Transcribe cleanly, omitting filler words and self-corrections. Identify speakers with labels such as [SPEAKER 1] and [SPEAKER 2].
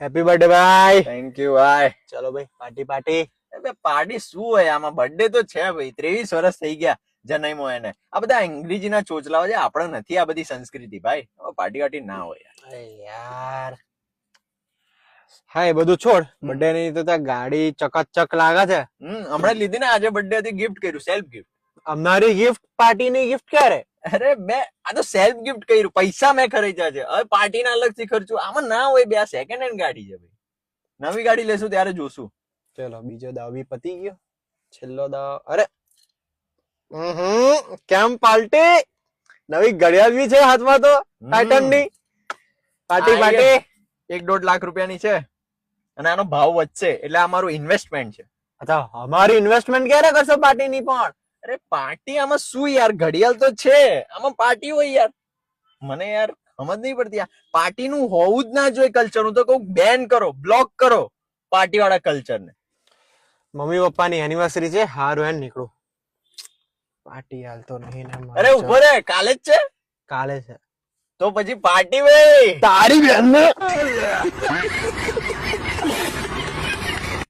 [SPEAKER 1] Happy birthday ભાઈ.
[SPEAKER 2] Thank you ભાઈ.
[SPEAKER 1] ચલો ભાઈ પાર્ટી પાર્ટી.
[SPEAKER 2] પાર્ટી શું હોય આમાં? બર્થડે તો છે ભાઈ, 23 વર્ષ થઈ ગયા જન્મ્યો એને. આ બધા અંગ્રેજીના ચોચલાઓ છે, આપણે નથી આ બધી સંસ્કૃતિ ભાઈ. પાર્ટી વાર્ટી ના હોય
[SPEAKER 1] અરે યાર હા એ બધું છોડ. બર્થડે ની તો ત્યાં ગાડી ચકાચક લાગે છે.
[SPEAKER 2] હમણાં લીધી ને, આજે બર્થડે હતી, ગિફ્ટ કર્યું, સેલ્ફ ગિફ્ટ.
[SPEAKER 1] અમારી ગિફ્ટ પાર્ટી ની ગિફ્ટ ક્યારે?
[SPEAKER 2] અરે આ તો સેલ્ફ ગિફ્ટ કર્યું, પૈસા મેં ખર્ચ્યા છે. હવે પાર્ટી ના અલગથી ખર્ચું આમાં ના હોય. બે સેકન્ડ હેન્ડ ગાડી છે ભાઈ. નવી ગાડી લેશું ત્યારે જોશું.
[SPEAKER 1] ચલો બીજો દાવ બી પતી ગયો. છેલ્લો દાવ. અરે કેમ પાર્ટી? નવી ઘડિયાળ બી છે હાથમાં તો ટાઇટન ની. Party party.
[SPEAKER 2] 1-1.5 લાખ રૂપિયાની છે અને આનો ભાવ વધશે એટલે આ મારું ઇન્વેસ્ટમેન્ટ છે.
[SPEAKER 1] અચ્છા અમારી ઇન્વેસ્ટમેન્ટ ક્યારે કરશો પાર્ટી ની પણ?
[SPEAKER 2] અરે પાર્ટી આમાં શું યાર, ઘડિયાળ તો છે, આમાં પાર્ટી હોય યાર. મને યાર સમજ નહીં પડતી. પાર્ટી નું હોવું જ ના જોઈએ કલ્ચર. હું તો કહું બેન કરો, બ્લોક કરો પાર્ટી વાળા કલ્ચર ને.
[SPEAKER 1] મમ્મી પપ્પાની એનિવર્સરી છે, હારું એમ નીકળું. પાર્ટી હાલ તો નહીં ને.
[SPEAKER 2] અરે ઉભો રે, કાલે જ છે.
[SPEAKER 1] કાલે છે
[SPEAKER 2] તો પછી પાર્ટી ભાઈ
[SPEAKER 1] તારી બેન ને.